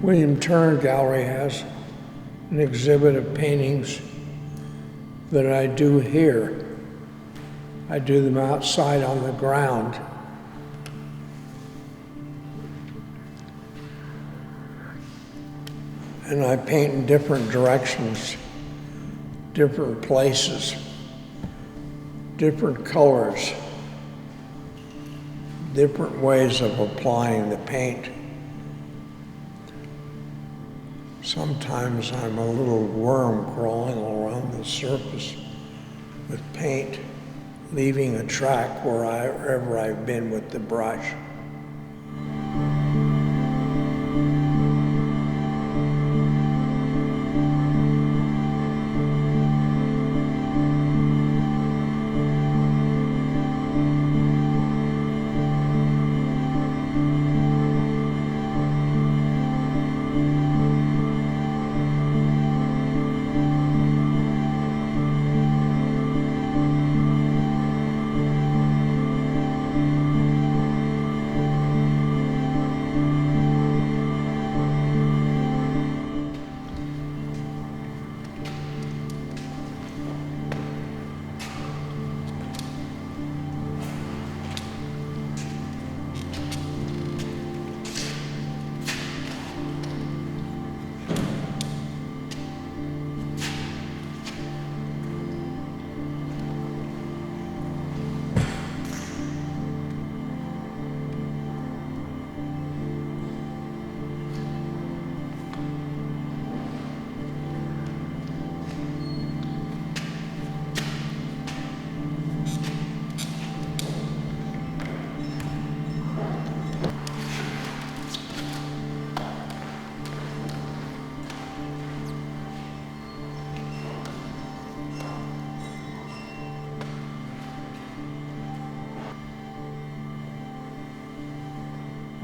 William Turner Gallery has an exhibit of paintings that I do here. I do them outside on the ground. And I paint in different directions, different places, different colors, different ways of applying the paint. Sometimes I'm a little worm crawling around the surface with paint, leaving a track wherever I've been with the brush.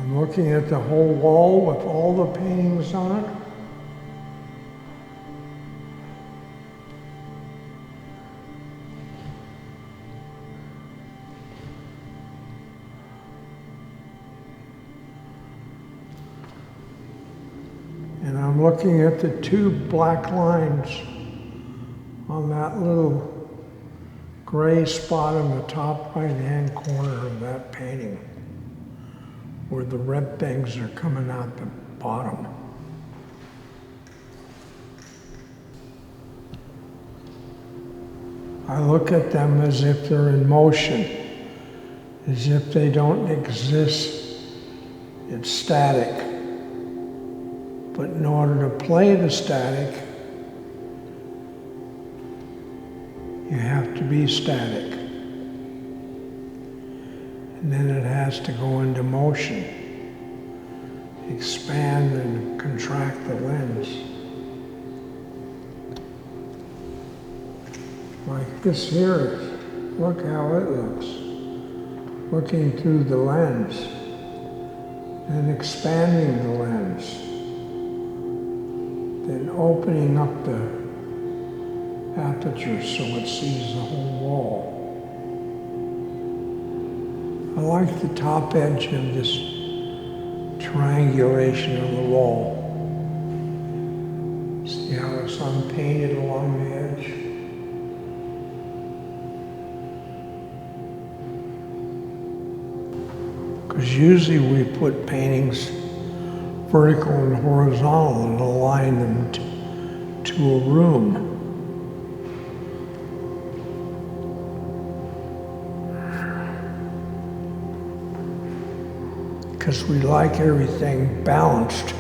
I'm looking at the whole wall with all the paintings on it. And I'm looking at the two black lines on that little gray spot in the top right-hand corner of that painting, where the red things are coming out the bottom. I look at them as if they're in motion, as if they don't exist. It's static. But in order to play the static, you have to be static. And then it has to go into motion, expand and contract the lens. Like this here, look how it looks. Looking through the lens and expanding the lens, then opening up the aperture so it sees the whole wall. I like the top edge of this triangulation of the wall. See how it's unpainted along the edge? Because usually we put paintings vertical and horizontal and align them to a room. Because we like everything balanced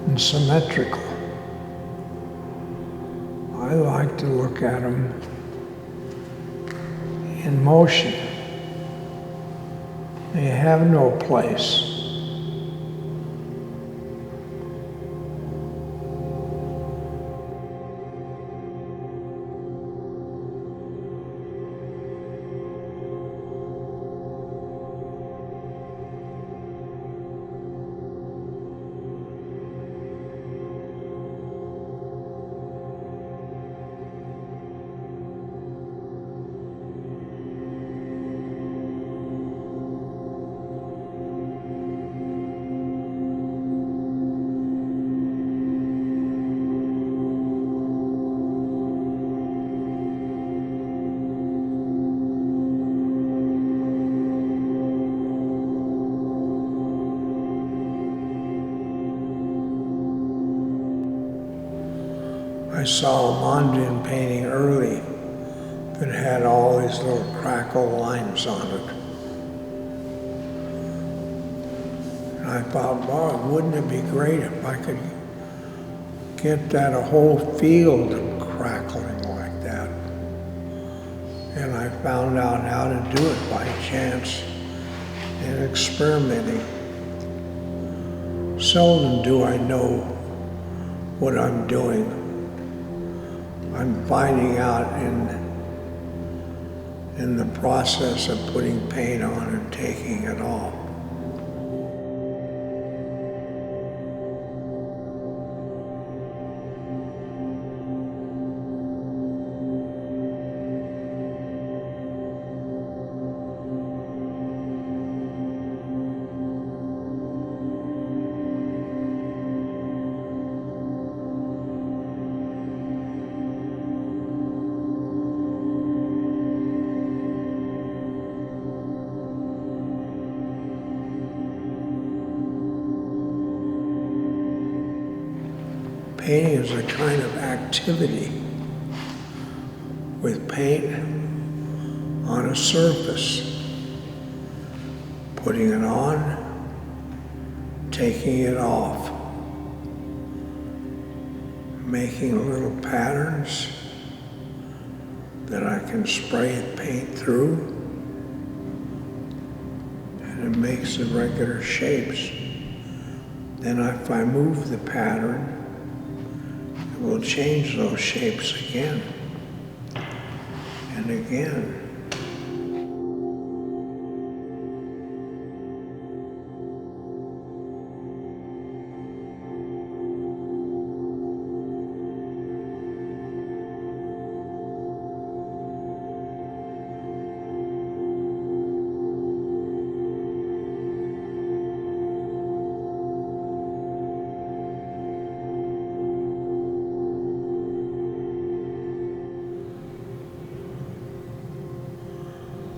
and symmetrical. I like to look at them in motion. They have no place. I saw a Mondrian painting early that had all these little crackle lines on it. And I thought, wow, wouldn't it be great if I could get that a whole field crackling like that? And I found out how to do it by chance and experimenting. Seldom do I know what I'm doing. I'm finding out in the process of putting paint on and taking it off. Painting is a kind of activity with paint on a surface, putting it on, taking it off, making little patterns that I can spray paint through, and it makes the regular shapes. Then if I move the pattern, we'll change those shapes again and again.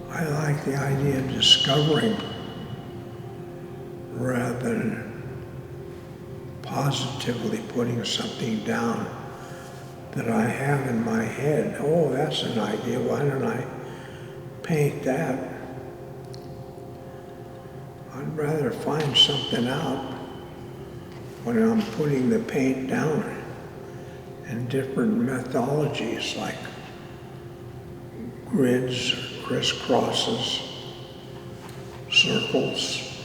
I like the idea of discovering rather than positively putting something down that I have in my head. Oh, that's an idea. Why don't I paint that? I'd rather find something out when I'm putting the paint down in different methodologies like grids, crisscrosses, circles,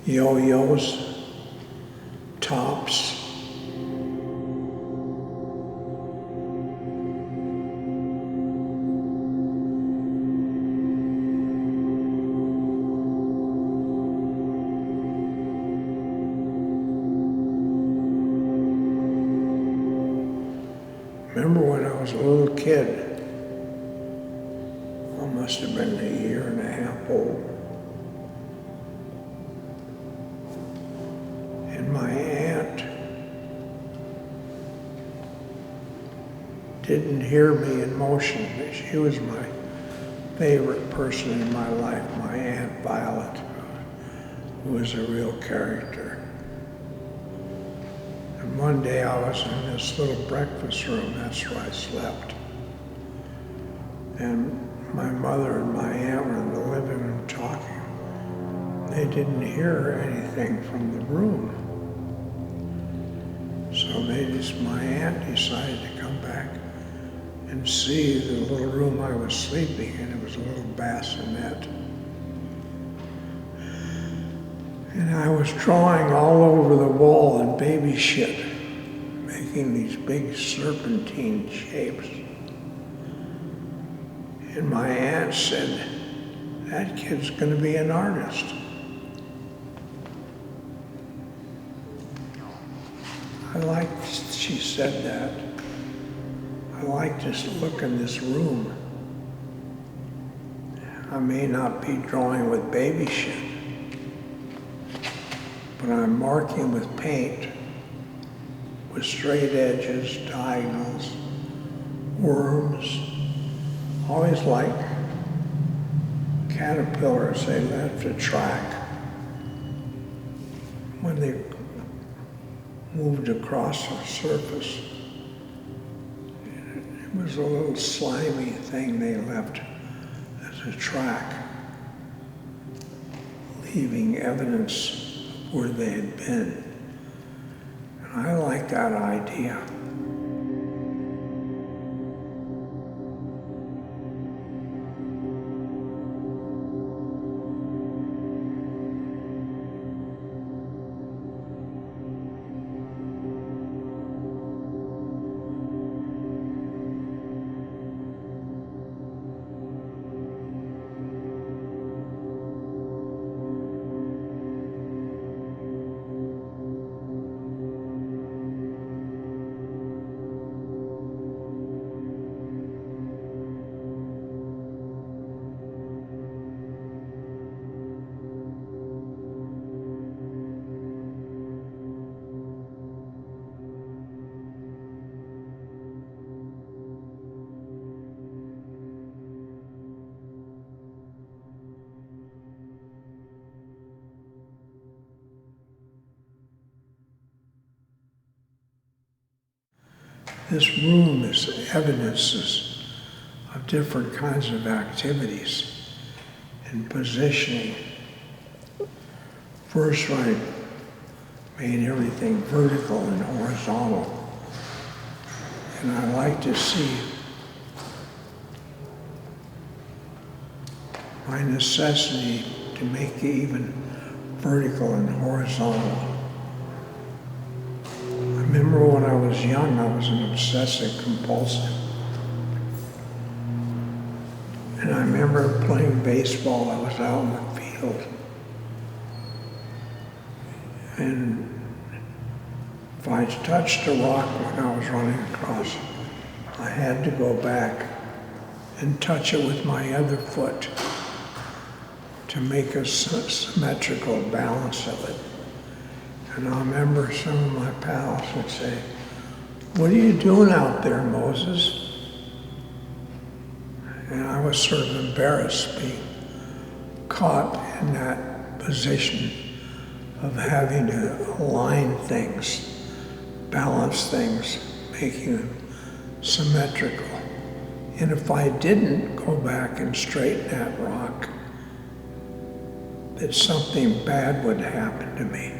yo-yos, tops. Remember when I was a little kid, I must have been a year and a half old, and my aunt didn't hear me in motion. She was my favorite person in my life, my Aunt Violet, who was a real character. And one day I was in this little breakfast room, that's where I slept. And my mother and my aunt were in the living room talking. They didn't hear anything from the room. So my aunt decided to come back and see the little room I was sleeping in. It was a little bassinet. And I was drawing all over the wall in baby shit, making these big serpentine shapes. And my aunt said, that kid's going to be an artist. She said that. I like this look in this room. I may not be drawing with baby shit, but I'm marking with paint, with straight edges, diagonals, worms. Always like caterpillars, they left a track when they moved across the surface. It was a little slimy thing they left as a track, leaving evidence of where they had been. And I like that idea. This room is evidences of different kinds of activities and positioning. First, I made everything vertical and horizontal. And I like to see my necessity to make it even vertical and horizontal. I remember when I was young, I was an obsessive compulsive. And I remember playing baseball. I was out in the field. And if I touched a rock when I was running across, I had to go back and touch it with my other foot to make a symmetrical balance of it. And I remember some of my pals would say, "What are you doing out there, Moses?" And I was sort of embarrassed being caught in that position of having to align things, balance things, making them symmetrical. And if I didn't go back and straighten that rock, that something bad would happen to me.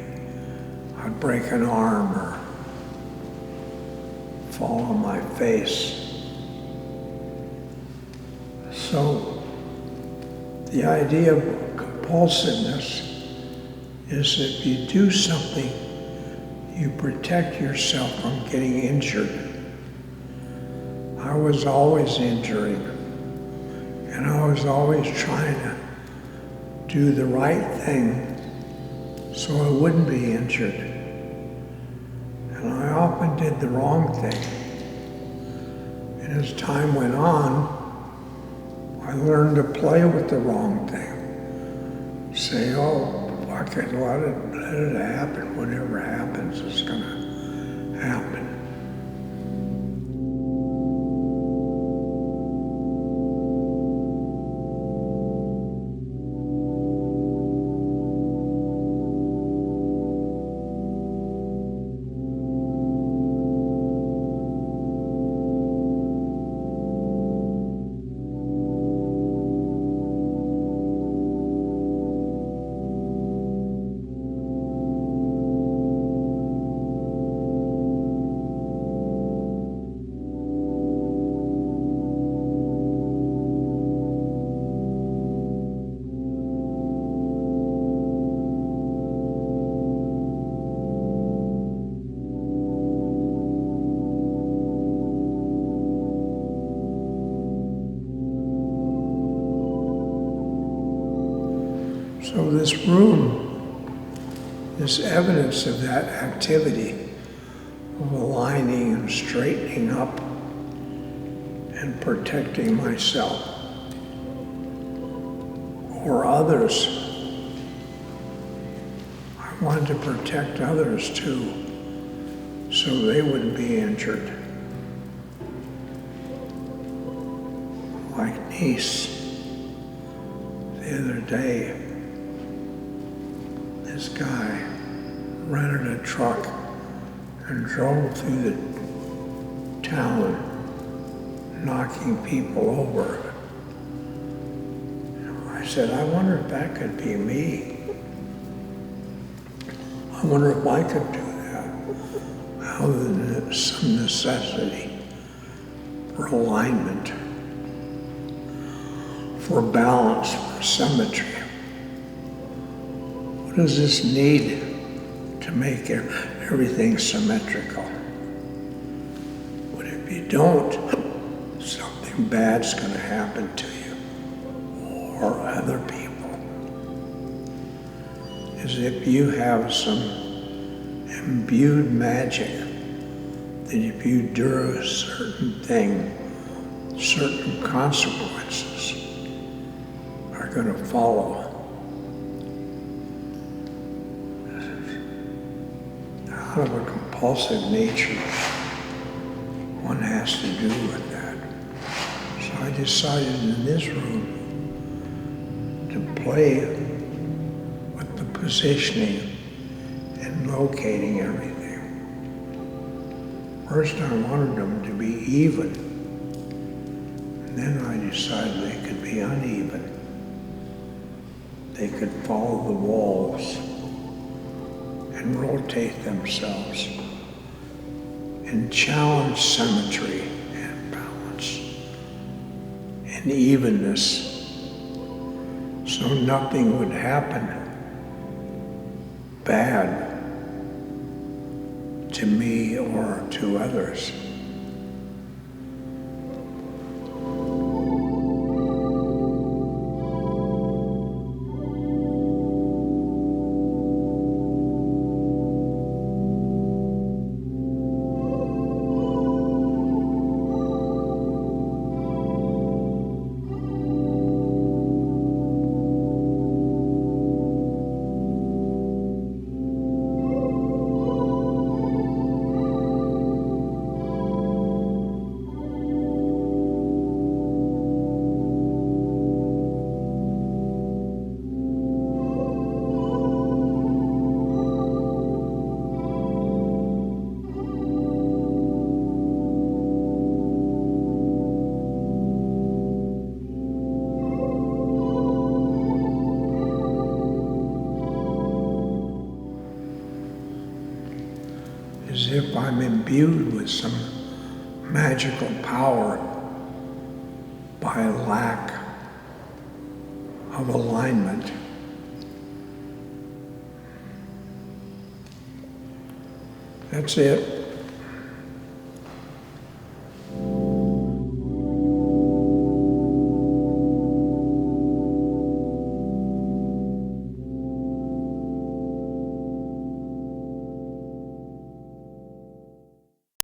I'd break an arm or fall on my face. So the idea of compulsiveness is that if you do something, you protect yourself from getting injured. I was always injuring, and I was always trying to do the right thing so I wouldn't be injured. And I often did the wrong thing. And as time went on, I learned to play with the wrong thing. Say, oh, fuck it, let it happen. Whatever happens is gonna happen. So this room is evidence of that activity of aligning and straightening up and protecting myself or others. I wanted to protect others too, so they wouldn't be injured. Like niece, the other day, this guy rented a truck and drove through the town, knocking people over. I said, I wonder if that could be me. I wonder if I could do that. How there's some necessity for alignment, for balance, for symmetry. What does this need to make everything symmetrical? But if you don't, something bad's going to happen to you or other people. As if you have some imbued magic that if you do a certain thing, certain consequences are going to follow. Out of a compulsive nature, one has to do with that. So I decided in this room to play with the positioning and locating everything. First I wanted them to be even, and then I decided they could be uneven. They could follow the walls and rotate themselves and challenge symmetry and balance and evenness, so nothing would happen bad to me or to others. As if I'm imbued with some magical power by a lack of alignment. That's it.